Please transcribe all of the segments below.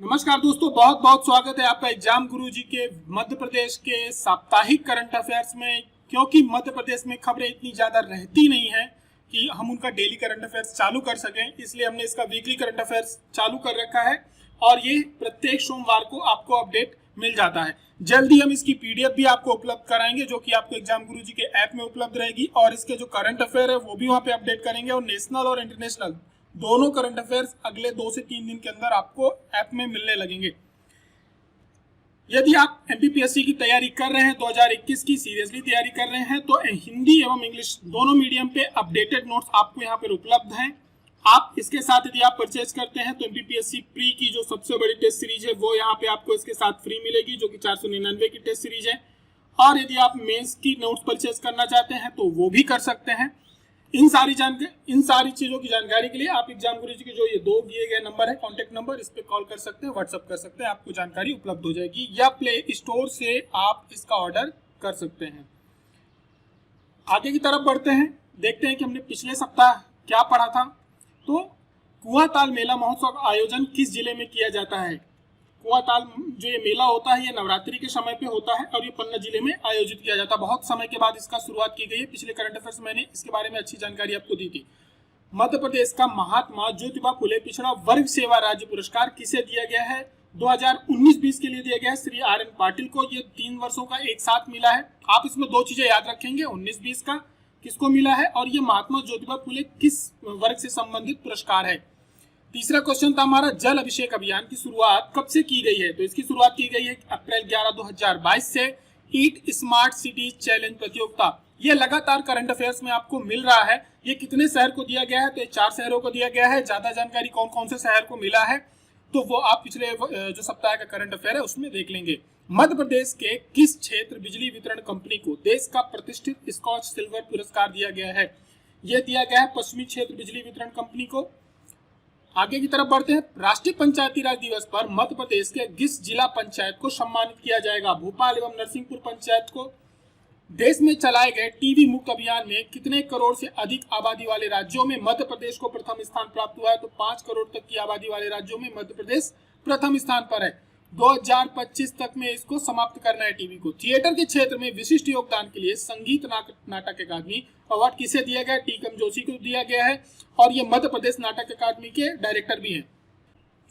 नमस्कार दोस्तों, बहुत बहुत स्वागत है आपका एग्जाम गुरुजी के मध्य प्रदेश के साप्ताहिक करंट अफेयर्स में। क्योंकि मध्य प्रदेश में खबरें इतनी ज्यादा रहती नहीं है कि हम उनका डेली करंट अफेयर्स चालू कर सकें, इसलिए हमने इसका वीकली करंट अफेयर्स चालू कर रखा है और ये प्रत्येक सोमवार को आपको अपडेट मिल जाता है। जल्दी हम इसकी पीडीएफ भी आपको उपलब्ध कराएंगे जो कि आपको एग्जाम गुरुजी के ऐप में उपलब्ध रहेगी और इसके जो करंट अफेयर है वो भी वहां पे अपडेट करेंगे और नेशनल और इंटरनेशनल दोनों करंट अफेयर्स अगले 2 से 3 दिन के अंदर आपको ऐप में मिलने लगेंगे। यदि आप एमपीपीएससी की तैयारी कर रहे हैं, 2021 की सीरियसली तैयारी कर रहे हैं, तो हिंदी एवं इंग्लिश दोनों मीडियम पे अपडेटेड नोट्स आपको यहाँ पर उपलब्ध हैं। आप इसके साथ यदि आप परचेज करते हैं तो एमपीपीएससी प्री की जो सबसे बड़ी टेस्ट सीरीज है वो यहाँ पे आपको इसके साथ फ्री मिलेगी, जो कि 499 की टेस्ट सीरीज है। और यदि आप मेंस की नोट्स परचेज करना चाहते हैं तो वो भी कर सकते हैं। इन सारी चीजों की जानकारी के लिए आप एग्जाम गुरुजी के जो ये 2 दिए गए नंबर है, कांटेक्ट नंबर, इस पे कॉल कर सकते हैं, व्हाट्सएप कर सकते हैं, आपको जानकारी उपलब्ध हो जाएगी, या प्ले स्टोर से आप इसका ऑर्डर कर सकते हैं। आगे की तरफ बढ़ते हैं, देखते हैं कि हमने पिछले सप्ताह क्या पढ़ा था। तो कुआंताल मेला महोत्सव का आयोजन किस जिले में किया जाता है? कुआंताल जो ये मेला होता है ये नवरात्रि के समय पे होता है और ये पन्ना जिले में आयोजित किया जाता है। बहुत समय के बाद इसका शुरुआत की गई है। पिछले करंट अफेयर्स मैंने इसके बारे में अच्छी जानकारी आपको दी थी। मध्य प्रदेश का महात्मा ज्योतिबा फुले पिछड़ा वर्ग सेवा राज्य पुरस्कार किसे दिया गया है? 2019-20 के लिए दिया गया है श्री आर एन पाटिल को। ये 3 वर्षों का एक साथ मिला है। आप इसमें 2 चीजें याद रखेंगे, 19-20 का किसको मिला है और ये महात्मा ज्योतिबा फुले किस वर्ग से संबंधित पुरस्कार है। तीसरा क्वेश्चन था हमारा, जल अभिषेक अभियान की शुरुआत कब से की गई है? तो इसकी शुरुआत की गई है अप्रैल 11, 2022 से। ईट स्मार्ट सिटीज चैलेंज प्रतियोगिता, ये लगातार करंट अफेयर्स में आपको मिल रहा है। ये कितने शहर को दिया गया है? तो ये 4 शहरों को दिया गया है। ज्यादा जानकारी कौन कौन से शहर को मिला है तो वो आप पिछले जो सप्ताह का करंट अफेयर है उसमें देख लेंगे। मध्य प्रदेश के किस क्षेत्र बिजली वितरण कंपनी को देश का प्रतिष्ठित स्कॉच सिल्वर पुरस्कार दिया गया है? यह दिया गया है पश्चिमी क्षेत्र बिजली वितरण कंपनी को। आगे की तरफ बढ़ते हैं, राष्ट्रीय पंचायती राज दिवस पर मध्य प्रदेश के किस जिला पंचायत को सम्मानित किया जाएगा? भोपाल एवं नरसिंहपुर पंचायत को। देश में चलाए गए टीबी मुक्त अभियान में कितने करोड़ से अधिक आबादी वाले राज्यों में मध्य प्रदेश को प्रथम स्थान प्राप्त हुआ है? तो 5 करोड़ तक की आबादी वाले राज्यों में मध्य प्रदेश प्रथम स्थान पर है। 2025 तक में इसको समाप्त करना है टीबी को। थिएटर के क्षेत्र में विशिष्ट योगदान के लिए संगीत नाटक अकादमी अवार्ड किसे दिया गया? टीकम जोशी को दिया गया है और ये मध्य प्रदेश नाटक अकादमी के डायरेक्टर भी हैं।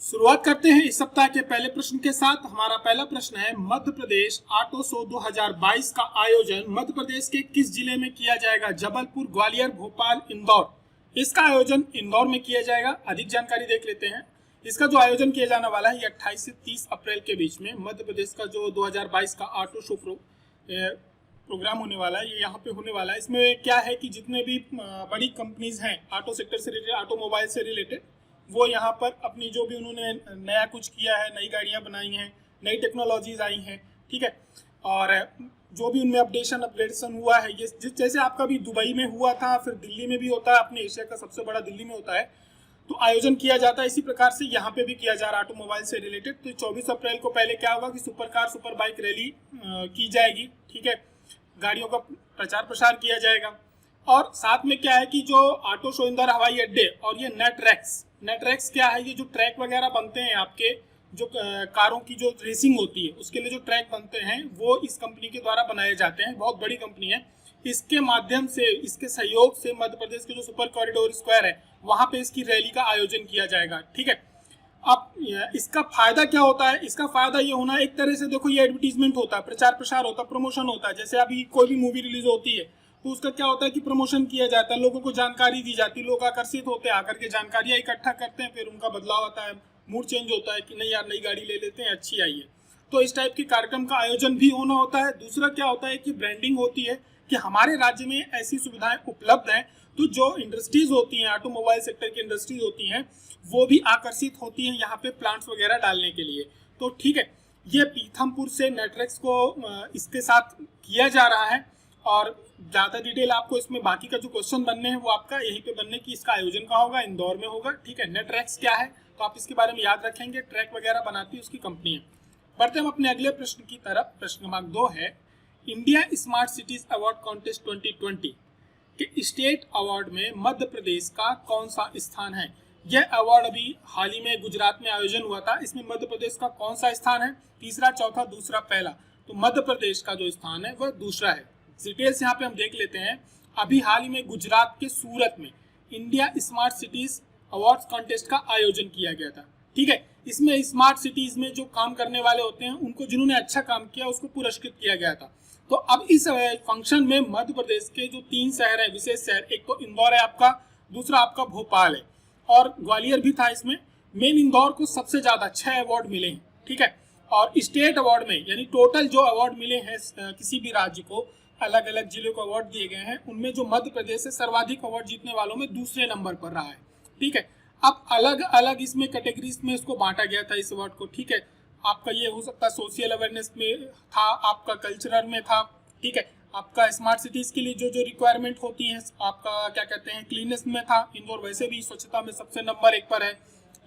शुरुआत करते हैं इस सप्ताह के पहले प्रश्न के साथ। हमारा पहला प्रश्न है, मध्य प्रदेश ऑटो शो 2022 का आयोजन मध्य प्रदेश के किस जिले में किया जाएगा? जबलपुर, ग्वालियर, भोपाल, इंदौर। इसका आयोजन इंदौर में किया जाएगा। अधिक जानकारी देख लेते हैं। इसका जो आयोजन किया जाने वाला है ये 28 से 30 अप्रैल के बीच में मध्य प्रदेश का जो 2022 का ऑटो शो प्रोग्राम होने वाला है, ये यहाँ पे होने वाला है। इसमें क्या है कि जितने भी बड़ी कंपनीज हैं ऑटो सेक्टर से रिलेटेड, ऑटोमोबाइल से रिलेटेड, वो यहाँ पर अपनी जो भी उन्होंने नया कुछ किया है, नई गाड़ियाँ बनाई हैं, नई टेक्नोलॉजीज आई हैं, ठीक है, और जो भी उनमें अपग्रेडेशन हुआ है, ये जैसे आपका भी दुबई में हुआ था, फिर दिल्ली में भी होता है, अपने एशिया का सबसे बड़ा दिल्ली में होता है, तो आयोजन किया जाता है। इसी प्रकार से यहाँ पे भी किया जा रहा है ऑटोमोबाइल से रिलेटेड। तो 24 अप्रैल को पहले क्या होगा कि super car super bike rally की जाएगी, ठीक है, गाड़ियों का प्रचार प्रसार किया जाएगा। और साथ में क्या है कि जो ऑटो शो इंदौर हवाई अड्डे और ये नेटरेक्स क्या है, ये जो ट्रैक वगैरह बनते हैं आपके जो कारों की जो रेसिंग होती है उसके लिए जो ट्रैक बनते हैं वो इस कंपनी के द्वारा बनाए जाते हैं। बहुत बड़ी कंपनी है। इसके माध्यम से, इसके सहयोग से मध्य प्रदेश के जो सुपर कॉरिडोर स्क्वायर है वहां पे इसकी रैली का आयोजन किया जाएगा, ठीक है। अब इसका फायदा क्या होता है? इसका फायदा ये होना, एक तरह से देखो ये एडवर्टीजमेंट होता है, प्रचार प्रसार होता है, प्रमोशन होता है। जैसे अभी कोई भी मूवी रिलीज होती है तो उसका क्या होता है कि प्रमोशन किया जाता है, लोगों को जानकारी दी जाती है, लोग आकर्षित होते हैं, आकर के जानकारियां इकट्ठा करते हैं, फिर उनका बदलाव आता है, मूड चेंज होता है कि नहीं यार नई गाड़ी ले लेते हैं, अच्छी आई है। तो इस टाइप के कार्यक्रम का आयोजन भी होना होता है। दूसरा क्या होता है कि ब्रांडिंग होती है कि हमारे राज्य में ऐसी सुविधाएं उपलब्ध हैं, तो जो इंडस्ट्रीज होती हैं, ऑटोमोबाइल सेक्टर की इंडस्ट्रीज होती हैं, वो भी आकर्षित होती हैं यहाँ पे प्लांट्स वगैरह डालने के लिए। तो ठीक है, ये पीथमपुर से नेटरेक्स को इसके साथ किया जा रहा है। और ज़्यादा डिटेल आपको इसमें बाकी का जो क्वेश्चन बनने हैं वो आपका यहीं पे बनने की, इसका आयोजन कहाँ होगा? इंदौर में होगा, ठीक है। नेटरेक्स क्या है तो आप इसके बारे में याद रखेंगे, ट्रैक वगैरह बनाती है उसकी कंपनी है। बढ़ते हम अपने अगले प्रश्न की तरफ। प्रश्न क्रमांक 2 है, India smart cities award contest 2020 के स्टेट अवार्ड में मध्य प्रदेश का कौन सा स्थान है? यह अवार्ड अभी हाल ही में गुजरात में आयोजन हुआ था। इसमें मध्य प्रदेश का कौन सा स्थान है? तीसरा, चौथा, दूसरा, पहला? तो मध्य प्रदेश का जो स्थान है वह दूसरा है। डिटेल्स यहाँ पे हम देख लेते हैं। अभी हाल ही में गुजरात के सूरत में India smart cities awards contest का आयोजन किया गया था। ठीक है, इसमें स्मार्ट सिटीज में जो काम करने वाले होते हैं उनको, जिन्होंने अच्छा काम किया, उसको पुरस्कृत किया गया था। तो अब इस फंक्शन में मध्य प्रदेश के जो 3 शहर है, विशेष शहर, एक तो इंदौर है आपका, दूसरा आपका भोपाल है और ग्वालियर भी था। इसमें मेन इंदौर को सबसे ज्यादा 6 अवार्ड मिले हैं। ठीक है, और स्टेट अवार्ड में यानी टोटल जो अवार्ड मिले हैं किसी भी राज्य को, अलग अलग जिले को अवार्ड दिए गए हैं, उनमें जो मध्य प्रदेश है सर्वाधिक अवार्ड जीतने वालों में दूसरे नंबर पर रहा है। ठीक है, अब अलग अलग इसमें कैटेगरीज में इसको बांटा गया था इस अवार्ड को। ठीक है, आपका ये हो सकता है सोशल अवेयरनेस में था, आपका कल्चरल में था। ठीक है, आपका स्मार्ट सिटीज के लिए जो जो रिक्वायरमेंट होती है, आपका क्या कहते हैं, क्लीनेस में था। इंदौर वैसे भी स्वच्छता में सबसे नंबर 1 पर है।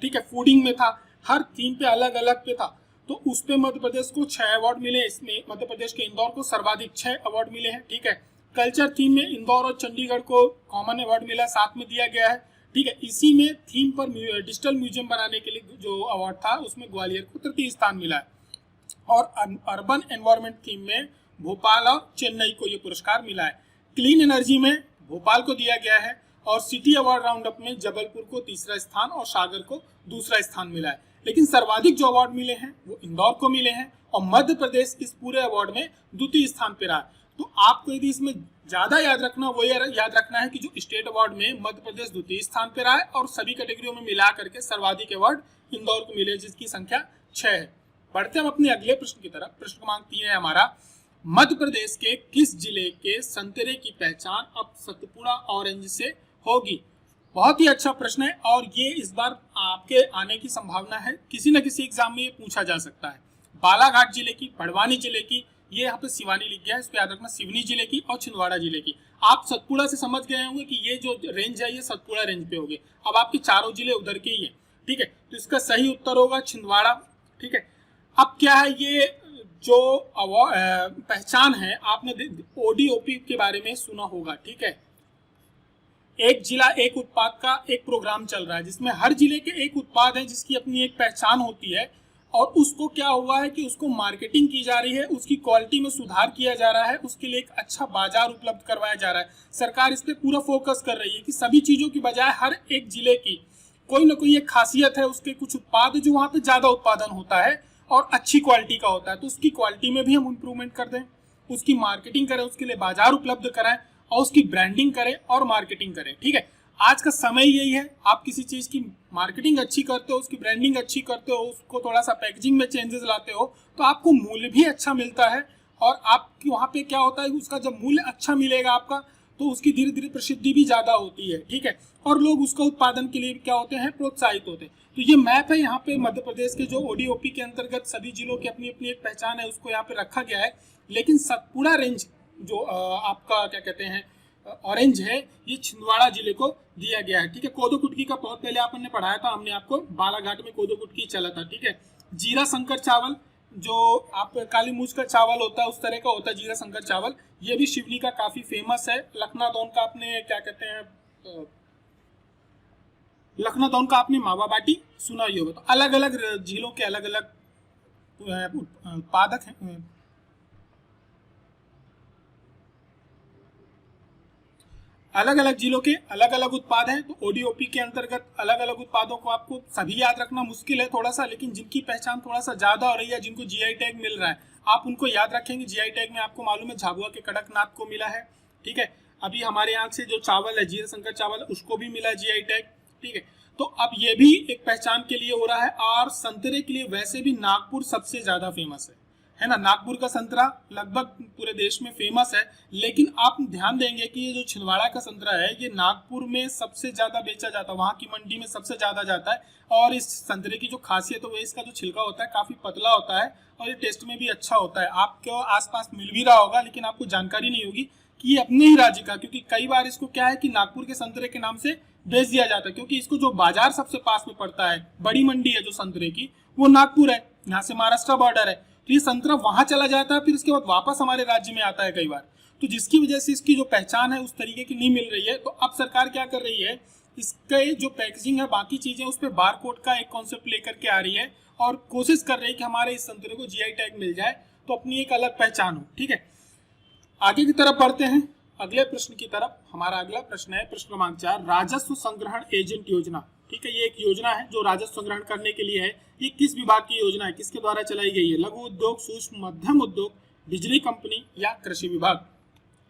ठीक है, फूडिंग में था, हर थीम पे अलग अलग पे था। तो उस पे मध्य प्रदेश को 6 अवार्ड मिले। इसमें मध्य प्रदेश के इंदौर को सर्वाधिक 6 अवार्ड मिले हैं। ठीक है, कल्चर थीम में इंदौर और चंडीगढ़ को कॉमन अवार्ड मिला, साथ में दिया गया है। ठीक है, इसी में थीम पर डिजिटल म्यूजियम बनाने के लिए जो अवार्ड था उसमें ग्वालियर को तृतीय स्थान मिला है। और अर्बन एनवायरनमेंट थीम में भोपाल और चेन्नई को ये पुरस्कार मिला है। क्लीन एनर्जी में भोपाल को दिया गया है और सिटी अवार्ड राउंड अप में जबलपुर को तीसरा स्थान और सागर को दूसरा स्थान मिला है। लेकिन सर्वाधिक जो अवार्ड मिले हैं वो इंदौर को मिले हैं और मध्य प्रदेश इस पूरे अवार्ड में द्वितीय स्थान पर रहा है। तो आपको यदि इसमें ज्यादा याद रखना, वो याद रखना है कि जो स्टेट अवार्ड में मध्य प्रदेश द्वितीय स्थान पर रहा है और सभी कैटेगरियों में मिला करके सर्वाधिक अवार्ड इंदौर को मिले, जिसकी संख्या 6 है। बढ़ते हम अपने अगले प्रश्न की तरफ। प्रश्न क्रमांक 3 है हमारा, मध्य प्रदेश के किस जिले के संतरे की पहचान अब सतपुड़ा ऑरेंज से होगी? बहुत ही अच्छा प्रश्न है और ये इस बार आपके आने की संभावना है, किसी न किसी एग्जाम में ये पूछा जा सकता है। बालाघाट जिले की, बड़वानी जिले की, ये यहाँ पे सिवानी लिख गया है, इस पे याद रखना, सिवनी जिले की और छिंदवाड़ा जिले की। आप सतपुड़ा से समझ गए होंगे कि ये जो रेंज है ये सतपुड़ा रेंज पे होगी। अब आपके चारों जिले उधर के ही है। ठीक है, तो इसका सही उत्तर होगा छिंदवाड़ा। ठीक है, अब क्या है, ये जो पहचान है, आपने ओडीओपी के बारे में सुना होगा। ठीक है, एक जिला एक उत्पाद का एक प्रोग्राम चल रहा है जिसमें हर जिले के एक उत्पाद है जिसकी अपनी एक पहचान होती है और उसको क्या हुआ है कि उसको मार्केटिंग की जा रही है, उसकी क्वालिटी में सुधार किया जा रहा है, उसके लिए एक अच्छा बाजार उपलब्ध करवाया जा रहा है। सरकार इस पे पूरा फोकस कर रही है कि सभी चीजों की बजाय हर एक जिले की कोई ना कोई एक खासियत है, उसके कुछ उत्पाद जो वहां पे ज्यादा उत्पादन होता है और अच्छी क्वालिटी का होता है, तो उसकी क्वालिटी में भी हम इंप्रूवमेंट कर दें, उसकी मार्केटिंग करें, उसके लिए बाजार उपलब्ध कराएं और उसकी ब्रांडिंग करें और मार्केटिंग करें। ठीक है, आज का समय यही है, आप किसी चीज की मार्केटिंग अच्छी करते हो, उसकी ब्रांडिंग अच्छी करते हो, उसको थोड़ा सा पैकेजिंग में चेंजेस लाते हो, तो आपको मूल्य भी अच्छा मिलता है और आपकी वहां पे क्या होता है, उसका जब मूल्य अच्छा मिलेगा आपका तो उसकी धीरे धीरे प्रसिद्धि भी ज्यादा होती है। ठीक है, और लोग उसका उत्पादन के लिए क्या होते हैं, प्रोत्साहित होते हैं। तो ये मैप है यहाँ पे मध्य प्रदेश के जो ओडीओपी के अंतर्गत सभी जिलों की अपनी अपनी एक पहचान है, उसको यहाँ पे रखा गया है। लेकिन सतपुड़ा रेंज जो आपका क्या कहते हैं ऑरेंज है, ये छिंदवाड़ा जिले को दिया गया है। ठीक है, कोदो कुटकी का बहुत पहले आपने पढ़ाया था हमने आपको, बालाघाट में कोदो कुटकी चला था। ठीक है, जीरा शंकर चावल जो आप काली मूंछ का चावल होता है उस तरह का होता है जीरा शंकर चावल, ये भी शिवनी का काफी फेमस है। लखनादौन का आपने क्या कहते हैं, लखनादौन का आपने मावा बाटी सुना ही होगा। तो अलग अलग जिलों के अलग अलग उत्पादक हैं, अलग अलग जिलों के अलग अलग उत्पाद हैं। तो ओडीओपी के अंतर्गत अलग अलग उत्पादों को आपको सभी याद रखना मुश्किल है थोड़ा सा, लेकिन जिनकी पहचान थोड़ा सा ज्यादा हो रही है, जिनको जीआई टैग मिल रहा है, आप उनको याद रखेंगे। जीआई टैग में आपको मालूम है झाबुआ के कड़कनाथ को मिला है। ठीक है, अभी हमारे यहाँ से जो चावल है जीरा शंकर चावल, उसको भी मिला जीआई टैग। ठीक है, तो अब ये भी एक पहचान के लिए हो रहा है। और संतरे के लिए वैसे भी नागपुर सबसे ज्यादा फेमस है ना, नागपुर का संतरा लगभग पूरे देश में फेमस है। लेकिन आप ध्यान देंगे कि ये जो छिंदवाड़ा का संतरा है ये नागपुर में सबसे ज्यादा बेचा जाता है, वहां की मंडी में सबसे ज्यादा जाता है। और इस संतरे की जो खासियत है वो इसका जो छिलका होता है काफी पतला होता है और ये टेस्ट में भी अच्छा होता है। आपको आसपास मिल भी रहा होगा लेकिन आपको जानकारी नहीं होगी कि ये अपने ही राज्य का, क्योंकि कई बार इसको क्या है कि नागपुर के संतरे के नाम से बेच दिया जाता है, क्योंकि इसको जो बाजार सबसे पास में पड़ता है, बड़ी मंडी है जो संतरे की, वो नागपुर है, यहाँ से महाराष्ट्र बॉर्डर है। तो ये संतरा वहां चला जाता है, फिर उसके बाद वापस हमारे राज्य में आता है कई बार, तो जिसकी वजह से इसकी जो पहचान है उस तरीके की नहीं मिल रही है। तो अब सरकार क्या कर रही है, इसके जो पैकेजिंग है, बाकी चीजें, उस पर बार कोड का एक कॉन्सेप्ट लेकर के आ रही है और कोशिश कर रही है कि हमारे इस संतरे को जीआई टैग मिल जाए तो अपनी एक अलग पहचान हो। ठीक है, आगे की तरफ बढ़ते हैं, अगले प्रश्न की तरफ। हमारा अगला प्रश्न है प्रश्न क्रमांक 4, राजस्व संग्रहण एजेंट योजना। ठीक है, ये एक योजना है जो राजस्व संग्रहण करने के लिए है। ये किस विभाग की योजना है, किसके द्वारा चलाई गई है? लघु उद्योग, सूक्ष्म मध्यम उद्योग, बिजली कंपनी या कृषि विभाग?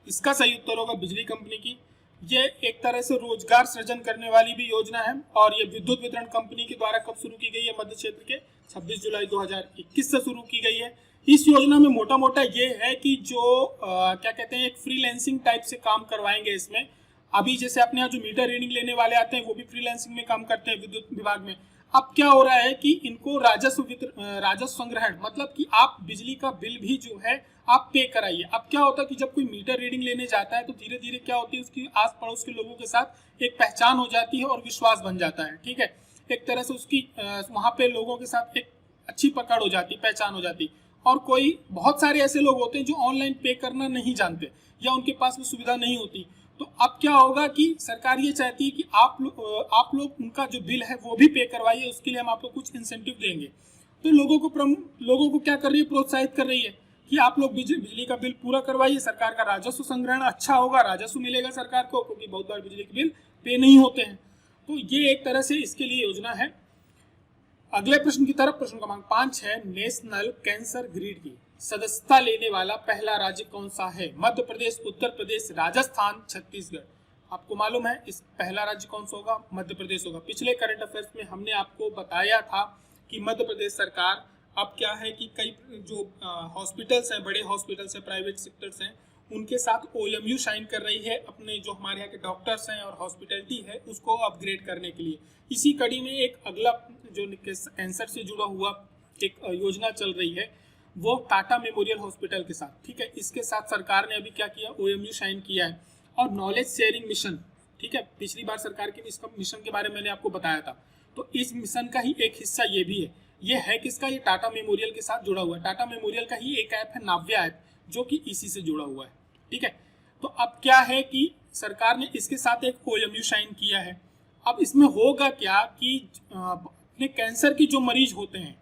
इसका सही उत्तर होगा बिजली कंपनी की। ये एक तरह से रोजगार सृजन करने वाली भी योजना है और ये विद्युत वितरण कंपनी के द्वारा कब शुरू की गई है? मध्य क्षेत्र के 26 जुलाई 2021 से शुरू की गई है। इस योजना में मोटा मोटा ये है कि जो क्या कहते हैं, एक फ्रीलांसिंग टाइप से काम करवाएंगे इसमें। अभी जैसे अपने यहाँ जो मीटर रीडिंग लेने वाले आते हैं वो भी फ्रीलांसिंग में काम करते हैं विद्युत विभाग में। अब क्या हो रहा है कि इनको राजस्व संग्रहण, मतलब कि आप बिजली का बिल भी जो है आप पे कराइए। अब क्या होता है कि जब कोई मीटर रीडिंग लेने जाता है तो धीरे धीरे क्या होती है, उसकी आस पड़ोस के लोगों के साथ एक पहचान हो जाती है और विश्वास बन जाता है। ठीक है, एक तरह से उसकी वहां पे लोगों के साथ एक अच्छी पकड़ हो जाती, पहचान हो जाती। और कोई बहुत सारे ऐसे लोग होते हैं जो ऑनलाइन पे करना नहीं जानते या उनके पास वो सुविधा नहीं होती। तो अब क्या होगा कि सरकार ये चाहती है कि आप लोग उनका जो बिल है वो भी पे करवाइए, उसके लिए हम आपको कुछ इंसेंटिव देंगे। तो लोगों को क्या कर रही है, प्रोत्साहित कर रही है कि आप लोग बिजली का बिल पूरा करवाइए, सरकार का राजस्व संग्रहण अच्छा होगा, राजस्व मिलेगा सरकार को, क्योंकि बहुत बार बिजली के बिल पे नहीं होते हैं। तो ये एक तरह से इसके लिए योजना है। अगले प्रश्न की तरफ, प्रश्न क्रमांक 5 है, नेशनल कैंसर ग्रिड की सदस्यता लेने वाला पहला राज्य कौन सा है? मध्य प्रदेश, उत्तर प्रदेश, राजस्थान, छत्तीसगढ़? आपको मालूम है इस पहला राज्य कौन सा होगा? मध्य प्रदेश होगा। पिछले करंट अफेयर्स में हमने आपको बताया था कि मध्य प्रदेश सरकार अब क्या है कि कई जो हॉस्पिटल्स हैं, बड़े हॉस्पिटल्स हैं, प्राइवेट सेक्टर्स हैं, उनके साथ OMU साइन कर रही है अपने जो हमारे यहाँ के डॉक्टर्स हैं और हॉस्पिटलिटी है उसको अपग्रेड करने के लिए। इसी कड़ी में एक अगला जो कैंसर से जुड़ा हुआ एक योजना चल रही है वो टाटा मेमोरियल हॉस्पिटल के साथ। ठीक है, इसके साथ सरकार ने अभी क्या किया, OMU साइन किया है। और नॉलेज शेयरिंग मिशन, ठीक है, पिछली बार सरकार के इसका मिशन के बारे में मैंने आपको बताया था, तो इस मिशन का ही एक हिस्सा ये भी है। ये है किसका? ये टाटा मेमोरियल के साथ जुड़ा हुआ है। टाटा मेमोरियल का ही एक ऐप है नाव्या ऐप, जो कि इसी से जुड़ा हुआ है। ठीक है, तो अब क्या है कि सरकार ने इसके साथ एक OMU साइन किया है। अब इसमें होगा क्या कि अपने कैंसर की जो मरीज होते हैं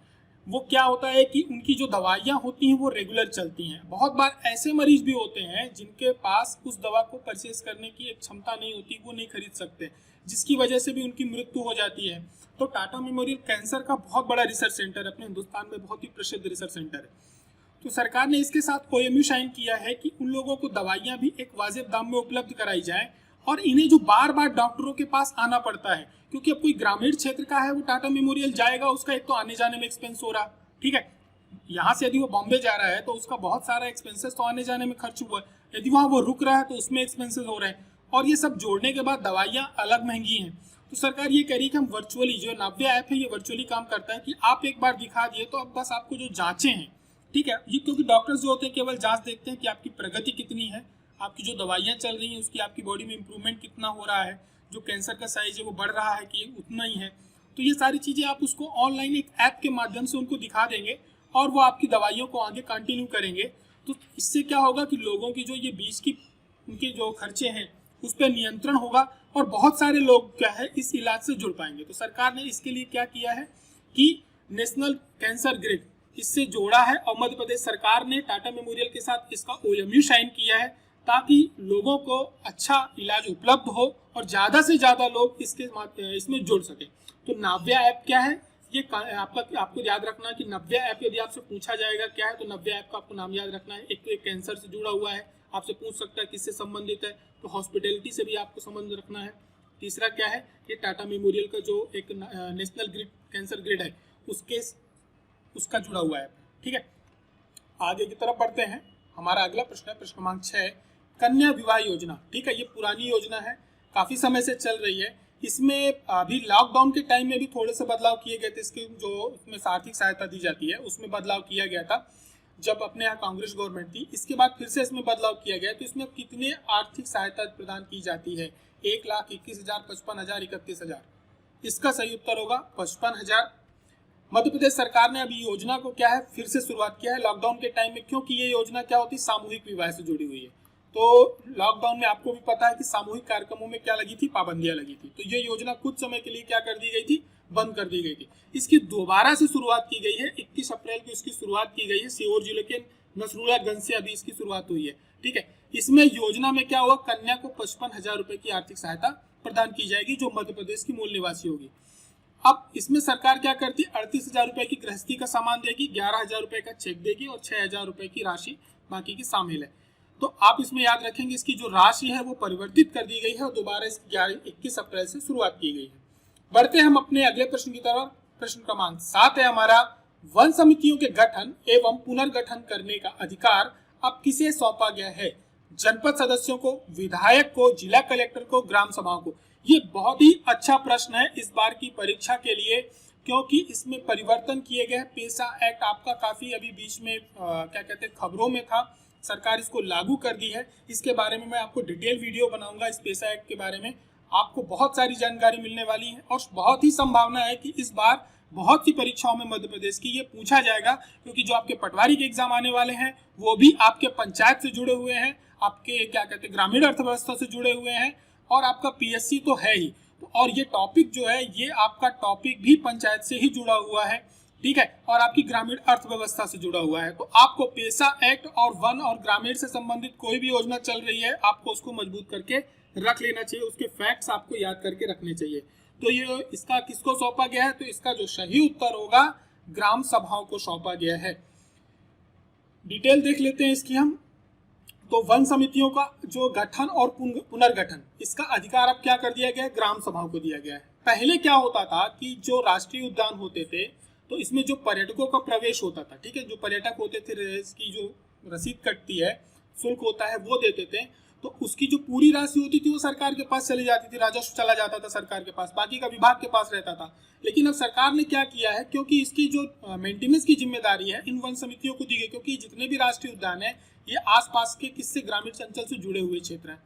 वो क्या होता है कि उनकी जो दवाइयाँ होती हैं वो रेगुलर चलती हैं। बहुत बार ऐसे मरीज भी होते हैं जिनके पास उस दवा को परचेज करने की एक क्षमता नहीं होती, वो नहीं खरीद सकते, जिसकी वजह से भी उनकी मृत्यु हो जाती है। तो टाटा मेमोरियल कैंसर का बहुत बड़ा रिसर्च सेंटर है, अपने हिंदुस्तान में बहुत ही प्रसिद्ध रिसर्च सेंटर है। तो सरकार ने इसके साथ OMU साइन किया है कि उन लोगों को दवाइयाँ भी एक वाजिब दाम में उपलब्ध कराई जाए और इन्हें जो बार बार डॉक्टरों के पास आना पड़ता है, क्योंकि अब कोई ग्रामीण क्षेत्र का है वो टाटा मेमोरियल जाएगा, उसका एक तो आने जाने में एक्सपेंस हो रहा, ठीक है, यहाँ से यदि वो बॉम्बे जा रहा है तो उसका बहुत सारा एक्सपेंसेस तो आने जाने में खर्च हुआ है, यदि वहाँ वो रुक रहा है तो उसमें एक्सपेंसेस हो रहे हैं, और ये सब जोड़ने के बाद दवाइयाँ अलग महंगी हैं। तो सरकार ये कह रही है कि हम वर्चुअली, जो नाव्या ऐप है ये वर्चुअली काम करता है कि आप एक बार दिखा दिए तो अब बस आपको जो जांचें हैं, ठीक है, ये क्योंकि डॉक्टर्स जो होते हैं केवल जांच देखते हैं कि आपकी प्रगति कितनी है, आपकी जो दवाइयाँ चल रही हैं उसकी आपकी बॉडी में इंप्रूवमेंट कितना हो रहा है, जो कैंसर का साइज है वो बढ़ रहा है कि उतना ही है। तो ये सारी चीज़ें आप उसको ऑनलाइन एक ऐप के माध्यम से उनको दिखा देंगे और वो आपकी दवाइयों को आगे कंटिन्यू करेंगे। तो इससे क्या होगा कि लोगों की जो ये बीच की उनके जो खर्चे हैं उस पर नियंत्रण होगा और बहुत सारे लोग क्या है इस इलाज से जुड़ पाएंगे। तो सरकार ने इसके लिए क्या किया है कि नेशनल कैंसर ग्रिड इससे जोड़ा है और मध्य प्रदेश सरकार ने टाटा मेमोरियल के साथ इसका OMU साइन किया है ताकि लोगों को अच्छा इलाज उपलब्ध हो और ज़्यादा से ज़्यादा लोग इसमें जुड़ सके। तो नाव्या ऐप क्या है, ये आपको याद रखना है कि नाव्या ऐप यदि आपसे पूछा जाएगा क्या है तो नाव्या ऐप का आपको नाम याद रखना है। एक तो एक कैंसर से जुड़ा हुआ है, आपसे पूछ सकता है किससे संबंधित है, तो हॉस्पिटलिटी से भी आपको संबंध रखना है। तीसरा क्या है, ये टाटा मेमोरियल का जो एक नेशनल ग्रिड कैंसर ग्रिड है उसका जुड़ा हुआ है। ठीक है, आगे की तरफ बढ़ते हैं। हमारा अगला प्रश्न है प्रश्न क्रमांक 6, कन्या विवाह योजना। ठीक है, ये पुरानी योजना है, काफी समय से चल रही है। इसमें अभी लॉकडाउन के टाइम में भी थोड़े से बदलाव किए गए थे, इसकी जो इसमें आर्थिक सहायता दी जाती है उसमें बदलाव किया गया था जब अपने यहाँ कांग्रेस गवर्नमेंट थी। इसके बाद फिर से इसमें बदलाव किया गया। तो इसमें कितने आर्थिक सहायता प्रदान की जाती है? 1,21,000, 55,000, 31,000? इसका सही उत्तर होगा 55,000। मध्य प्रदेश सरकार ने अभी योजना को क्या है फिर से शुरुआत किया है लॉकडाउन के टाइम में, क्योंकि ये योजना क्या होती है सामूहिक विवाह से जुड़ी हुई है। तो लॉकडाउन में आपको भी पता है कि सामूहिक कार्यक्रमों में क्या लगी थी, पाबंदियां लगी थी। तो ये योजना कुछ समय के लिए क्या कर दी गई थी, बंद कर दी गई थी। इसकी दोबारा से शुरुआत की गई है, 21 अप्रैल को इसकी शुरुआत की गई है। सीहोर जिले के नसरुल्लागंज से अभी इसकी शुरुआत हुई है, ठीक है। इसमें योजना में क्या हुआ, कन्या को 55,000 रुपए की आर्थिक सहायता प्रदान की जाएगी जो मध्य प्रदेश की मूल निवासी होगी। अब इसमें सरकार क्या करती है, 38,000 रुपए की गृहस्थी का सामान देगी, 11,000 रुपए का चेक देगी और 6,000 रुपए की राशि बाकी की शामिल है। तो आप इसमें याद रखेंगे इसकी जो राशि है वो परिवर्तित कर दी गई है और दोबारा इसकी 21 अप्रैल से शुरुआत की गई है। बढ़ते हम अपने अगले प्रश्न की तरफ। प्रश्न क्रमांक 7 है हमारा, वन समितियों के गठन एवं पुनर्गठन करने का अधिकार अब किसे सौंपा गया है? जनपद सदस्यों को, विधायक को, जिला कलेक्टर को, ग्राम सभाओं को? ये बहुत ही अच्छा प्रश्न है इस बार की परीक्षा के लिए, क्योंकि इसमें परिवर्तन किए गए। पेशा एक्ट आपका काफी अभी बीच में क्या कहते हैं खबरों में था, सरकार इसको लागू कर दी है। इसके बारे में मैं आपको डिटेल वीडियो बनाऊंगा। इस पेशा एक्ट के बारे में आपको बहुत सारी जानकारी मिलने वाली है और बहुत ही संभावना है कि इस बार बहुत सी परीक्षाओं में मध्य प्रदेश की ये पूछा जाएगा, क्योंकि जो आपके पटवारी के एग्जाम आने वाले हैं वो भी आपके पंचायत से जुड़े हुए हैं, आपके क्या कहते हैं ग्रामीण अर्थव्यवस्था से जुड़े हुए हैं और आपका पीएससी तो है ही। और ये टॉपिक जो है ये आपका टॉपिक भी पंचायत से ही जुड़ा हुआ है, ठीक है, और आपकी ग्रामीण अर्थव्यवस्था से जुड़ा हुआ है। तो आपको पेशा एक्ट और वन और ग्रामीण से संबंधित कोई भी योजना चल रही है आपको उसको मजबूत करके रख लेना चाहिए, उसके फैक्ट्स आपको याद करके रखने चाहिए। तो ये इसका किसको सौंपा गया है, तो इसका जो सही उत्तर होगा ग्राम सभाओं को सौंपा गया है। डिटेल देख लेते हैं इसकी हम। तो वन समितियों का जो गठन और पुनर्गठन, इसका अधिकार अब क्या कर दिया गया है, ग्राम सभाओं को दिया गया है। पहले क्या होता था कि जो राष्ट्रीय उद्यान होते थे तो इसमें जो पर्यटकों का प्रवेश होता था, ठीक है, जो पर्यटक होते थे इसकी जो रसीद कटती है, शुल्क होता है वो देते थे, तो उसकी जो पूरी राशि होती थी वो सरकार के पास चली जाती थी, राजस्व चला जाता था सरकार के पास, बाकी का विभाग के पास रहता था। लेकिन अब सरकार ने क्या किया है, क्योंकि इसकी जो मेंटेनेंस की जिम्मेदारी है इन वन समितियों को दी गई, क्योंकि जितने भी राष्ट्रीय उद्यान है ये आसपास के किससे, ग्रामीण अंचल से जुड़े हुए क्षेत्र हैं।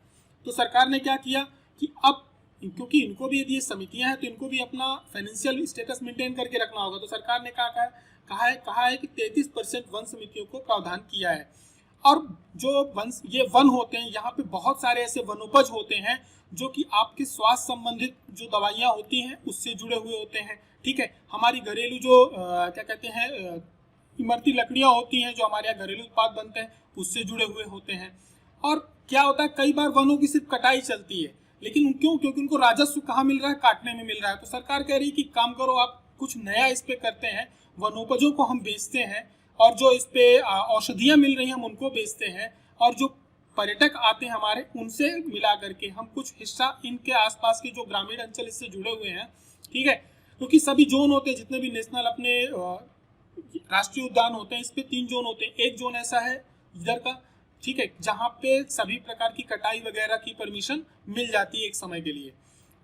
तो सरकार ने क्या किया कि अब क्योंकि इनको भी यदि ये समितियां हैं तो इनको भी अपना फाइनेंशियल स्टेटस मेंटेन करके रखना होगा, तो सरकार ने कहा है कि 33% वन समितियों को प्रावधान किया है। और जो ये वन होते हैं, यहाँ पे बहुत सारे ऐसे वनोपज होते हैं जो कि आपके स्वास्थ्य संबंधित जो दवाइयाँ होती हैं उससे जुड़े हुए होते हैं, ठीक है। हमारी घरेलू जो क्या कहते हैं इमरती लकड़ियाँ होती हैं, जो हमारे यहाँ घरेलू उत्पाद बनते हैं उससे जुड़े हुए होते हैं। और क्या होता है, कई बार वनों की सिर्फ कटाई चलती है, लेकिन क्यों, क्योंकि उनको राजस्व कहाँ मिल रहा है, काटने में मिल रहा है। तो सरकार कह रही है कि काम करो, आप कुछ नया इस पे करते हैं, वनोपजों को हम बेचते हैं और जो इस पे औषधियाँ मिल रही हैं हम उनको बेचते हैं, और जो पर्यटक आते हैं हमारे उनसे मिला करके हम कुछ हिस्सा इनके आसपास के जो ग्रामीण अंचल इससे जुड़े हुए हैं, ठीक है। क्योंकि सभी जोन होते हैं, जितने भी नेशनल अपने राष्ट्रीय उद्यान होते हैं, इस पे 3 जोन होते हैं। एक जोन ऐसा है इधर का, ठीक है, जहाँ पे सभी प्रकार की कटाई वगैरह की परमिशन मिल जाती है एक समय के लिए।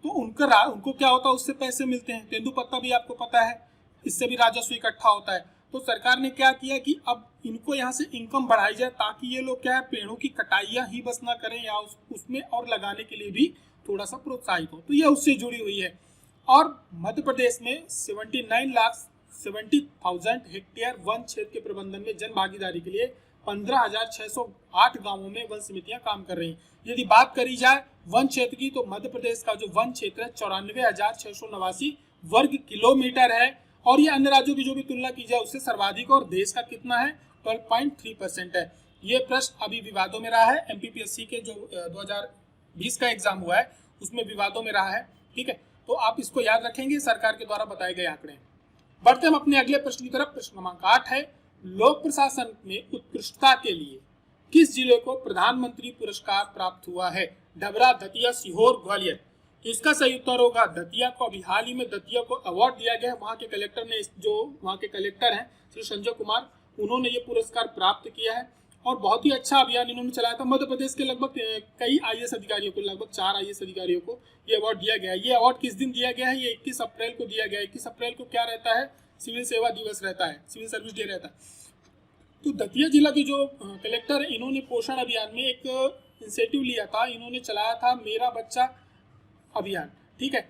तो उनको क्या होता है, उससे पैसे मिलते हैं। तेंदुपत्ता भी आपको पता है, इससे भी राजस्व इकट्ठा होता है। तो सरकार ने क्या किया कि अब इनको यहाँ से इनकम बढ़ाई जाए, ताकि ये लोग क्या है पेड़ों की कटाइयाँ ही बस ना करें या उसमें और लगाने के लिए भी थोड़ा सा प्रोत्साहित हो। तो यह उससे जुड़ी हुई है। और मध्य प्रदेश में 79,70,000 हेक्टेयर वन क्षेत्र के प्रबंधन में जन भागीदारी के लिए 15,608 गांवों में वन समितियां काम कर रही हैं। यदि बात करी जाए वन क्षेत्र की, तो मध्य प्रदेश का जो वन क्षेत्र है 94,689 वर्ग किलोमीटर है, और ये अन्य राज्यों की जो भी तुलना की जाए उससे सर्वाधिक, और देश का कितना है 12.3% है। ये प्रश्न अभी विवादों में रहा है, एमपीपीएससी के जो 2020 का एग्जाम हुआ है उसमें विवादों में रहा है, ठीक है। तो आप इसको याद रखेंगे, सरकार के द्वारा बताए गए आंकड़े। बढ़ते हम अपने अगले प्रश्न की तरफ। प्रश्न क्रमांक 8 है, लोक प्रशासन में उत्कृष्टता के लिए किस जिले को प्रधानमंत्री पुरस्कार प्राप्त हुआ है? डबरा, दतिया, सीहोर, ग्वालियर? तो इसका सही उत्तर होगा दतिया को। अभी हाल ही में दतिया को अवार्ड दिया गया है। वहाँ के कलेक्टर ने, जो वहाँ के कलेक्टर हैं श्री संजय कुमार, उन्होंने ये पुरस्कार प्राप्त किया है और बहुत ही अच्छा अभियान इन्होंने चलाया था। मध्य प्रदेश के लगभग कई आईएएस अधिकारियों को, लगभग 4 आईएएस अधिकारियों को ये अवार्ड दिया गया है। ये अवार्ड किस दिन दिया गया है? ये 21 अप्रैल को दिया गया है। 21 अप्रैल को क्या रहता है? सिविल सेवा दिवस रहता है, सिविल सर्विस डे रहता है। तो दतिया जिला के जो कलेक्टर है, इन्होंने पोषण अभियान में एक इंसेटिव लिया था, इन्होंने चलाया था मेरा बच्चा अभियान, ठीक है।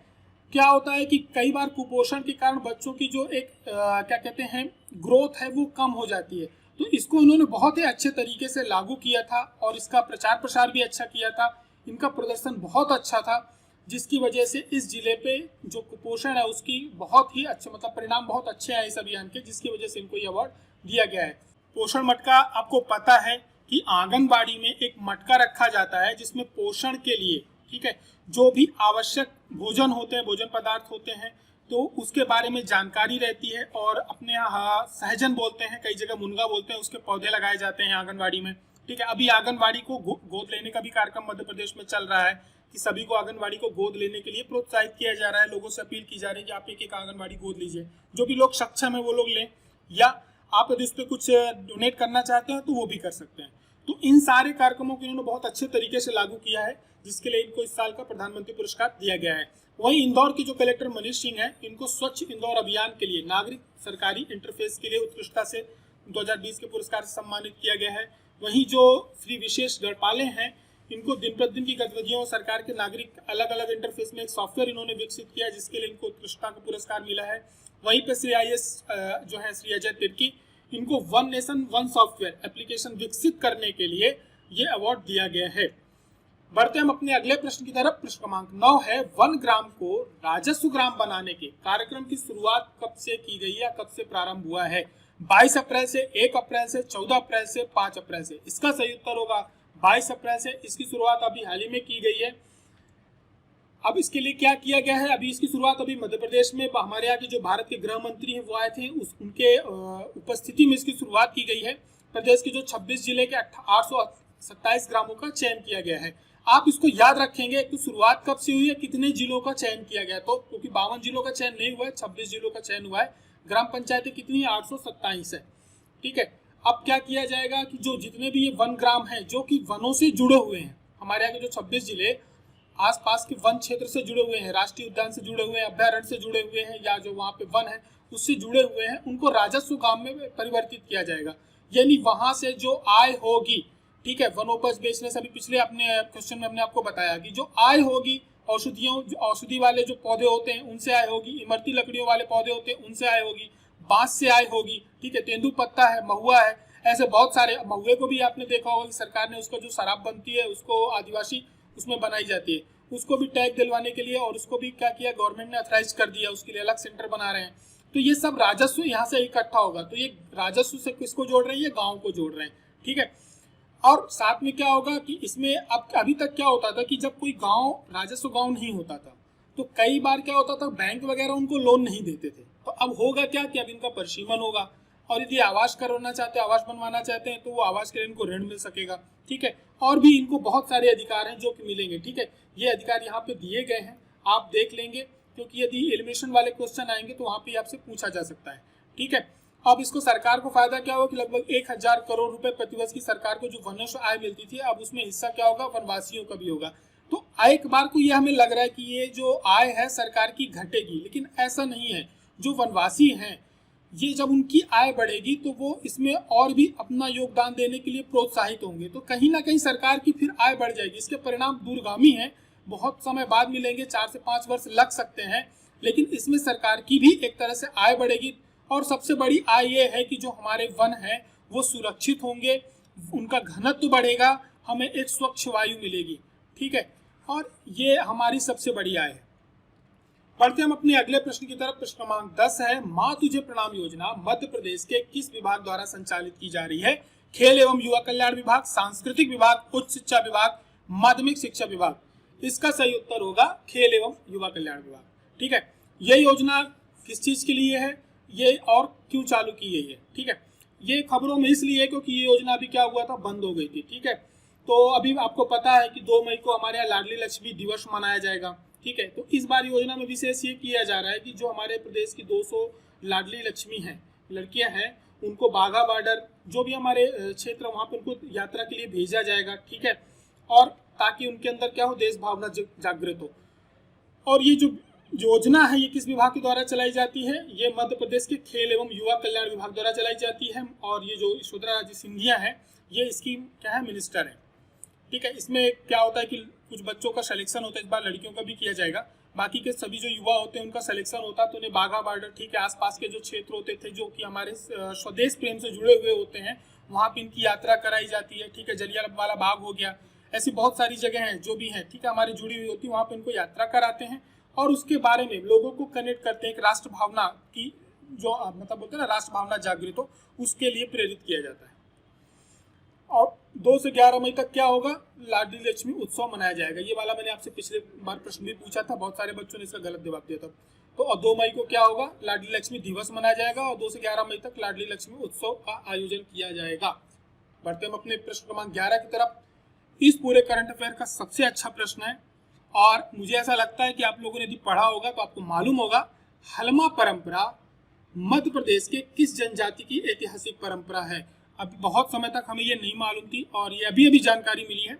क्या होता है कि कई बार कुपोषण के कारण बच्चों की जो एक क्या कहते हैं ग्रोथ है वो कम हो जाती है। तो इसको उन्होंने बहुत ही अच्छे तरीके से लागू किया था और इसका प्रचार प्रसार भी अच्छा किया था। इनका प्रदर्शन बहुत अच्छा था, जिसकी वजह से इस जिले पे जो कुपोषण है उसकी बहुत ही अच्छे मतलब परिणाम बहुत अच्छे आए इस अभियान के, जिसकी वजह से इनको ये अवार्ड दिया गया है। पोषण मटका, आपको पता है कि आंगनबाड़ी में एक मटका रखा जाता है जिसमें पोषण के लिए, ठीक है, जो भी आवश्यक भोजन होते हैं, भोजन पदार्थ होते हैं, तो उसके बारे में जानकारी रहती है। और अपने यहाँ सहजन बोलते हैं, कई जगह मुनगा बोलते हैं, उसके पौधे लगाए जाते हैं आंगनबाड़ी में, ठीक है। अभी आंगनबाड़ी को गोद लेने का भी कार्यक्रम मध्य प्रदेश में चल रहा है कि सभी को आंगनबाड़ी को गोद लेने के लिए प्रोत्साहित किया जा रहा है। लोगों से अपील की जा रही है कि आप एक एक आंगनबाड़ी गोद लीजिए। जो भी लोग सक्षम है वो लोग लें, या आप यदि इस पर कुछ डोनेट करना चाहते हैं तो वो भी कर सकते हैं। तो इन सारे कार्यक्रमों को इन्होंने बहुत अच्छे तरीके से लागू किया है, जिसके लिए इनको इस साल का प्रधानमंत्री पुरस्कार दिया गया है। वहीं इंदौर के जो कलेक्टर मनीष सिंह हैं, इनको स्वच्छ इंदौर अभियान के लिए नागरिक सरकारी इंटरफेस के लिए उत्कृष्टता से 2020 के पुरस्कार से सम्मानित किया गया है। वहीं जो श्री विशेष गढ़पाले हैं, इनको दिन प्रतिदिन की गतिविधियों सरकार के नागरिक अलग अलग इंटरफेस में एक सॉफ्टवेयर इन्होंने विकसित किया, जिसके लिए इनको उत्कृष्टता का पुरस्कार मिला है। वहीं पे श्री IAS जो है श्री अजय तिर्की, इनको one nation one software application विकसित करने के लिए ये अवार्ड दिया गया है। बढ़ते हम अपने अगले प्रश्न की तरफ। प्रश्न क्रमांक 9 है, वन ग्राम को राजस्व ग्राम बनाने के कार्यक्रम की शुरुआत कब से की गई है, कब से प्रारंभ हुआ है? 22 अप्रैल से, 1 अप्रैल से, 14 अप्रैल से, 5 अप्रैल से? इसका सही उत्तर होगा 22 अप्रैल से। इसकी शुरुआत अभी हाल ही में की गई है। अब इसके लिए क्या किया गया है? अभी इसकी शुरुआत अभी मध्य प्रदेश में हमारे यहाँ के जो भारत के गृह मंत्री हैं वो आए थे, उनके उपस्थिति में इसकी शुरुआत की गई है। प्रदेश के जो 26 जिले के 827 ग्रामों का चयन किया गया है। आप इसको याद रखेंगे तो शुरुआत कब से हुई है, कितने जिलों का चयन किया गया, तो क्योंकि 52 जिलों का चयन नहीं हुआ है, 26 जिलों का चयन हुआ है। ग्राम पंचायतें कितनी है? 827 है, ठीक है। अब क्या किया जाएगा कि जो जितने भी ये वन ग्राम हैं जो कि वनों से जुड़े हुए हैं, हमारे यहाँ के जो 26 जिले आसपास के वन क्षेत्र से जुड़े हुए हैं, राष्ट्रीय उद्यान से जुड़े हुए हैं, अभ्यारण्य से जुड़े हुए हैं, या जो वहाँ पे वन है उससे जुड़े हुए हैं, उनको राजस्व ग्राम में परिवर्तित किया जाएगा। यानी वहां से जो आय होगी, ठीक है, वनोपज बेचने से, अभी पिछले अपने क्वेश्चन में हमने आपको बताया कि जो आय होगी, औषधि वाले जो पौधे होते हैं उनसे आय होगी, इमरती लकड़ियों वाले पौधे होते हैं उनसे आय होगी, बांस से आय होगी, ठीक है, तेंदुपत्ता है, महुआ है, ऐसे बहुत सारे। महुए को भी आपने देखा होगा कि सरकार ने उसका जो शराब बनती है उसको आदिवासी उसमें बनाई जाती है, उसको भी टैग दिलवाने के लिए और उसको भी क्या किया, गवर्नमेंट ने ऑथराइज कर दिया, उसके लिए अलग सेंटर बना रहे हैं। तो ये सब राजस्व यहाँ से इकट्ठा होगा। तो ये राजस्व से किसको जोड़ रहे हैं? ये गाँव को जोड़ रहे हैं, ठीक है। और साथ में क्या होगा कि इसमें अब अभी तक क्या होता था कि जब कोई गांव राजस्व गांव नहीं होता था तो कई बार क्या होता था, बैंक वगैरह उनको लोन नहीं देते थे। तो अब होगा क्या कि अब इनका परिसीमन होगा, और यदि आवास करवाना चाहते हैं, आवास बनवाना चाहते हैं, तो वो आवास के लिए इनको ऋण मिल सकेगा, ठीक है। और भी इनको बहुत सारे अधिकार हैं जो कि मिलेंगे, ठीक है। ये अधिकार यहाँ पे दिए गए हैं, आप देख लेंगे, क्योंकि यदि एलिमिनेशन वाले क्वेश्चन आएंगे तो वहाँ पे आपसे पूछा जा सकता है, ठीक है। अब इसको सरकार को फायदा क्या होगा कि लगभग 1000 करोड़ रुपए प्रतिवर्ष की सरकार को जो वनों से आय मिलती थी, अब उसमें हिस्सा क्या होगा, वनवासियों का भी होगा। तो एक बार को ये हमें लग रहा है कि ये जो आय है सरकार की घटेगी, लेकिन ऐसा नहीं है। जो वनवासी हैं, ये जब उनकी आय बढ़ेगी तो वो इसमें और भी अपना योगदान देने के लिए प्रोत्साहित होंगे, तो कहीं ना कहीं सरकार की फिर आय बढ़ जाएगी। इसके परिणाम दूरगामी हैं, बहुत समय बाद मिलेंगे, 4 से 5 वर्ष लग सकते हैं, लेकिन इसमें सरकार की भी एक तरह से आय बढ़ेगी। और सबसे बड़ी आय ये है कि जो हमारे वन हैं वो सुरक्षित होंगे, उनका घनत्व बढ़ेगा, हमें एक स्वच्छ वायु मिलेगी, ठीक है। और ये हमारी सबसे बड़ी आय है। बढ़ते हम अपने अगले प्रश्न की तरफ। प्रश्न क्रमांक 10 है, माँ तुझे प्रणाम योजना मध्य प्रदेश के किस विभाग द्वारा संचालित की जा रही है? खेल एवं युवा कल्याण विभाग, सांस्कृतिक विभाग, उच्च शिक्षा विभाग, माध्यमिक शिक्षा विभाग? इसका सही उत्तर होगा खेल एवं युवा कल्याण विभाग, ठीक है। यह योजना किस चीज के लिए है ये और क्यों चालू की गई है, ठीक है। ये खबरों में इसलिए क्योंकि ये योजना अभी क्या हुआ था, बंद हो गई थी, ठीक है। तो अभी आपको पता है कि 2 मई को हमारे यहाँ लाडली लक्ष्मी दिवस मनाया जाएगा, ठीक है। तो इस बार योजना में विशेष ये किया जा रहा है कि जो हमारे प्रदेश की 200 लाडली लक्ष्मी हैं, लड़कियां हैं, उनको बाघा बॉर्डर जो भी हमारे क्षेत्र वहाँ पर उनको यात्रा के लिए भेजा जाएगा, ठीक है। और ताकि उनके अंदर क्या हो, देश भावना जागृत हो। और ये जो योजना है ये किस विभाग के द्वारा चलाई जाती है? ये मध्य प्रदेश के खेल एवं युवा कल्याण विभाग द्वारा चलाई जाती है। और ये जो यशोधरा राजे सिंधिया है, ये इसकी क्या है, मिनिस्टर है, ठीक है। इसमें क्या होता है कि कुछ बच्चों का सिलेक्शन होता है, इस बार लड़कियों का भी किया जाएगा। बाकी के सभी जो युवा होते हैं उनका सिलेक्शन होता है, तो उन्हें बाघा बॉर्डर, ठीक है, आसपास के जो क्षेत्र होते थे जो कि हमारे स्वदेश प्रेम से जुड़े हुए होते हैं, वहाँ पे इनकी यात्रा कराई जाती है, ठीक है। जलियांवाला बाग हो गया, ऐसी बहुत सारी जगह हैं जो भी हैं, ठीक है, हमारी जुड़ी हुई होती है, वहाँ पे इनको यात्रा कराते हैं और उसके बारे में लोगों को कनेक्ट करते हैं। एक राष्ट्र भावना की जो मतलब बोलते हैं ना, राष्ट्र भावना जागृत हो, उसके लिए प्रेरित किया जाता है। और 2 से 11 मई तक क्या होगा, लाडली लक्ष्मी उत्सव मनाया जाएगा। ये वाला मैंने आपसे पिछले बार प्रश्न भी पूछा था, बहुत सारे बच्चों ने इसका गलत जवाब दिया था। तो और 2 मई को क्या होगा, लाडली लक्ष्मी दिवस मनाया जाएगा और 2 से 11 मई तक लाडली लक्ष्मी उत्सव का आयोजन किया जाएगा। बढ़ते हम अपने प्रश्न क्रमांक 11 की तरफ। इस पूरे करंट अफेयर का सबसे अच्छा प्रश्न है और मुझे ऐसा लगता है कि आप लोगों ने यदि पढ़ा होगा तो आपको मालूम होगा, हलमा परंपरा मध्य प्रदेश के किस जनजाति की ऐतिहासिक परंपरा है। अभी बहुत समय तक हमें ये नहीं मालूम थी और ये अभी अभी जानकारी मिली है।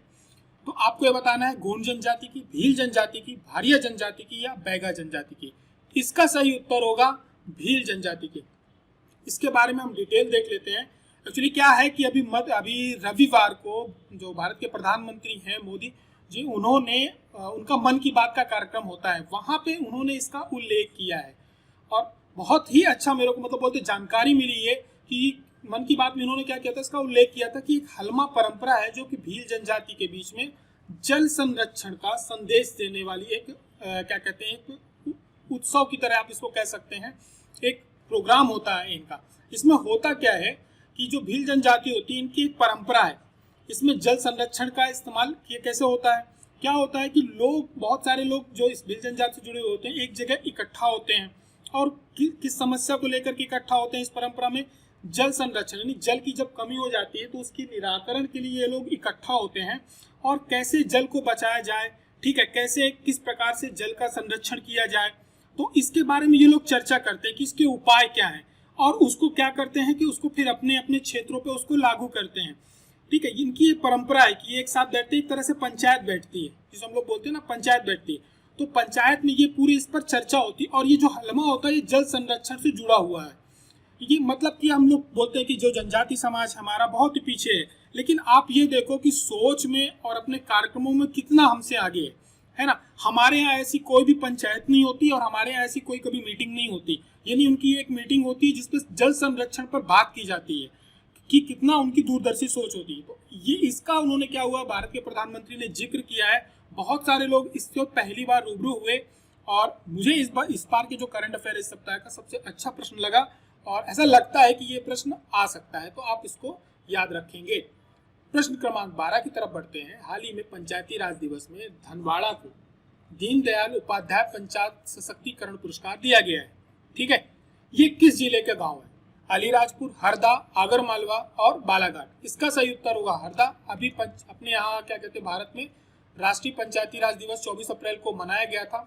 तो आपको ये बताना है, गोंड जनजाति की, भील जनजाति की, भारिया जनजाति की या बैगा जनजाति की। इसका सही उत्तर होगा भील जनजाति की। इसके बारे में हम डिटेल देख लेते हैं। एक्चुअली क्या है कि अभी रविवार को जो भारत के प्रधानमंत्री हैं मोदी जी, उन्होंने उनका मन की बात का कार्यक्रम होता है, वहां पे उन्होंने इसका उल्लेख किया है और बहुत ही अच्छा मेरे को मतलब बोलते जानकारी मिली है कि मन की बात में उन्होंने क्या किया था, इसका उल्लेख किया था कि एक हलमा परंपरा है जो कि भील जनजाति के बीच में जल संरक्षण का संदेश देने वाली एक क्या कहते हैं, एक उत्सव की तरह आप इसको कह सकते हैं, एक प्रोग्राम होता है इनका। इसमें होता क्या है कि जो भील जनजाति होती है, इनकी एक परंपरा है, इसमें जल संरक्षण का इस्तेमाल कैसे होता है। क्या होता है कि बहुत सारे लोग जो इस भील जनजाति से जुड़े हुए होते हैं एक जगह इकट्ठा होते हैं और किस समस्या को लेकर के इकट्ठा होते हैं। इस परंपरा में जल संरक्षण यानी जल की जब कमी हो जाती है तो उसकी निराकरण के लिए ये लोग इकट्ठा होते हैं और कैसे जल को बचाया जाए, ठीक है, कैसे किस प्रकार से जल का संरक्षण किया जाए, तो इसके बारे में ये लोग चर्चा करते हैं कि इसके उपाय क्या है और उसको क्या करते हैं कि उसको फिर अपने अपने क्षेत्रों पे उसको लागू करते हैं, ठीक है। इनकी एक परंपरा है कि एक साथ बैठते हैं, एक तरह से पंचायत बैठती है, जिसे हम लोग बोलते हैं ना पंचायत बैठती है। तो पंचायत में ये पूरी इस पर चर्चा होती है और ये जो हलमा होता है ये जल संरक्षण से जुड़ा हुआ है। ये मतलब कि हम लोग बोलते हैं कि जो जनजाति समाज हमारा बहुत ही पीछे है, लेकिन आप ये देखो कि सोच में और अपने कार्यक्रमों में कितना हमसे आगे है ना। हमारे यहाँ ऐसी कोई भी पंचायत नहीं होती और हमारे यहाँ ऐसी कोई कभी मीटिंग नहीं होती, यानी उनकी एक मीटिंग होती है जिसपे जल संरक्षण पर बात की जाती है कि कितना उनकी दूरदर्शी सोच होती है। तो ये इसका उन्होंने क्या हुआ, भारत के प्रधानमंत्री ने जिक्र किया है, बहुत सारे लोग इससे पहली बार रूबरू हुए और मुझे इस बार के जो करंट अफेयर इस सप्ताह का सबसे अच्छा प्रश्न लगा और ऐसा लगता है कि ये प्रश्न आ सकता है, तो आप इसको याद रखेंगे। प्रश्न क्रमांक 12 की तरफ बढ़ते हैं। हाल ही में पंचायती राज दिवस में धनवाड़ा को दीनदयाल उपाध्याय पंचायत सशक्तिकरण पुरस्कार दिया गया है, ठीक है। ये किस जिले के गांव है, अलीराजपुर, हरदा, आगरमालवा और बालाघाट। इसका सही उत्तर होगा हरदा। अभी अपने यहाँ क्या कहते हैं, भारत में राष्ट्रीय पंचायती राज दिवस 24 अप्रैल को मनाया गया था,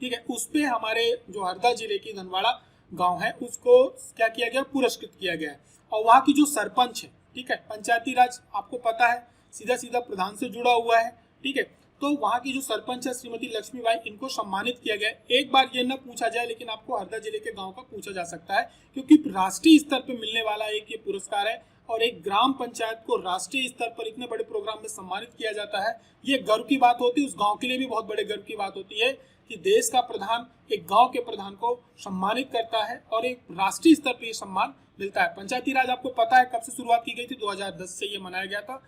ठीक है। उस पे हमारे जो हरदा जिले की धनवाड़ा गांव है उसको क्या किया गया, पुरस्कृत किया गया है। और वहाँ की जो सरपंच है, ठीक है, पंचायती राज आपको पता है सीधा सीधा प्रधान से जुड़ा हुआ है, ठीक है। तो वहाँ की जो सरपंच है श्रीमती लक्ष्मीबाई, इनको सम्मानित किया गया है। एक बार ये न पूछा जाए लेकिन आपको हरदा जिले के गांव का पूछा जा सकता है, क्योंकि राष्ट्रीय स्तर पर मिलने वाला एक ये पुरस्कार है और एक ग्राम पंचायत को राष्ट्रीय स्तर पर इतने बड़े प्रोग्राम में सम्मानित किया जाता है। ये गर्व की बात होती है, उस गाँव के लिए भी बहुत बड़े गर्व की बात होती है कि देश का प्रधान एक गांव के प्रधान को सम्मानित करता है और एक राष्ट्रीय स्तर पर यह सम्मान मिलता है। पंचायती राज आपको पता है कब से शुरुआत की गई थी, 2010 से ये मनाया गया था।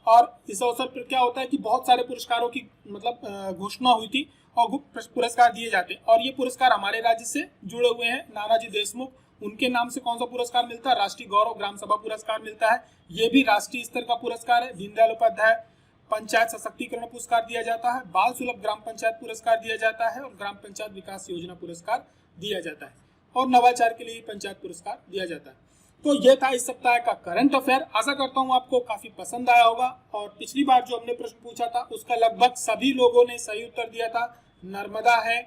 और इस अवसर पर क्या होता है कि बहुत सारे पुरस्कारों की मतलब घोषणा हुई थी और पुरस्कार दिए जाते हैं और ये पुरस्कार हमारे राज्य से जुड़े हुए हैं। नानाजी देशमुख, उनके नाम से कौन सा पुरस्कार मिलता है, राष्ट्रीय गौरव ग्राम सभा पुरस्कार मिलता है, ये भी राष्ट्रीय स्तर का पुरस्कार है। दीनदयाल उपाध्याय पंचायत सशक्तिकरण पुरस्कार दिया जाता है, बाल सुलभ ग्राम पंचायत पुरस्कार दिया जाता है और ग्राम पंचायत विकास योजना पुरस्कार दिया जाता है और नवाचार के लिए पंचायत पुरस्कार दिया जाता है। तो यह था इस सप्ताह का करंट अफेयर। आशा करता हूं आपको काफी पसंद आया होगा और पिछली बार जो हमने प्रश्न पूछा था उसका लगभग सभी लोगों ने सही उत्तर दिया था, नर्मदा है,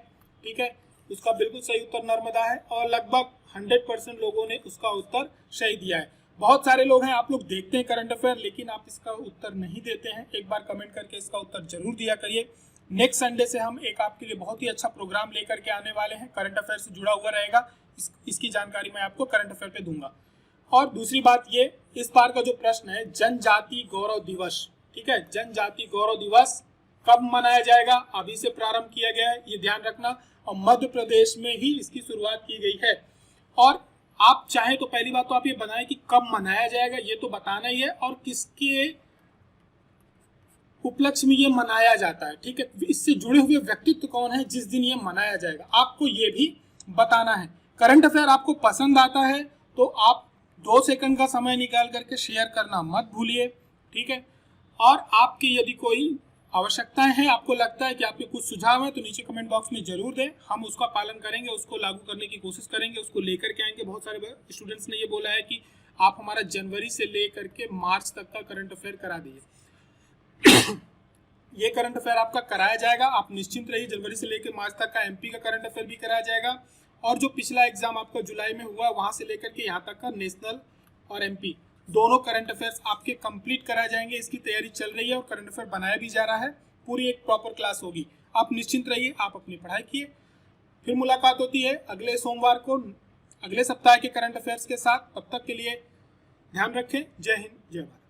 ठीक है, उसका बिल्कुल सही उत्तर नर्मदा है और लगभग 100% लोगों ने उसका उत्तर सही दिया है। बहुत सारे लोग हैं, आप लोग देखते हैं करंट अफेयर लेकिन आप इसका उत्तर नहीं देते हैं। एक बार कमेंट करके इसका उत्तर जरूर दिया करिए। नेक्स्ट संडे से हम एक आपके लिए बहुत ही अच्छा प्रोग्राम लेकर के आने वाले हैं, करंट अफेयर से जुड़ा हुआ रहेगा। इसकी जानकारी मैं आपको करंट अफेयर पे दूंगा। और दूसरी बात ये, इस बार का जो प्रश्न है जनजाति गौरव दिवस, ठीक है, जनजाति गौरव दिवस कब मनाया जाएगा, अभी से प्रारंभ किया गया है, ये ध्यान रखना। और मध्य प्रदेश में ही इसकी शुरुआत की गई है। और आप चाहे तो पहली बात तो आप ये बनाएं कि कब मनाया जाएगा, ये तो बताना ही है, और किसके उपलक्ष्य में ये मनाया जाता है। ठीक है, इससे जुड़े हुए व्यक्तित्व कौन है जिस दिन ये मनाया जाएगा, आपको ये भी बताना है। करंट अफेयर आपको पसंद आता है तो आप 2 सेकंड का समय निकाल करके शेयर करना मत भूलिए। ठीक है, और आपकी यदि कोई आवश्यकताएं हैं, आपको लगता है कि आपके कुछ सुझाव हैं, तो नीचे कमेंट बॉक्स में जरूर दें। हम उसका पालन करेंगे, उसको लागू करने की कोशिश करेंगे, उसको लेकर के आएंगे। बहुत सारे स्टूडेंट्स ने ये बोला है कि आप हमारा जनवरी से लेकर के मार्च तक का करंट अफेयर करा दीजिए। ये करंट अफेयर आपका कराया जाएगा, आप निश्चिंत रहिए। जनवरी से लेकर मार्च तक का एमपी का करंट अफेयर भी कराया जाएगा, और जो पिछला एग्जाम आपका जुलाई में हुआ वहां से लेकर के यहाँ तक का नेशनल और एमपी दोनों करंट अफेयर्स आपके कंप्लीट कराए जाएंगे। इसकी तैयारी चल रही है और करंट अफेयर बनाया भी जा रहा है। पूरी एक प्रॉपर क्लास होगी, आप निश्चिंत रहिए, आप अपनी पढ़ाई किए। फिर मुलाकात होती है अगले सोमवार को अगले सप्ताह के करंट अफेयर्स के साथ। तब तक के लिए ध्यान रखें। जय हिंद, जय भारत।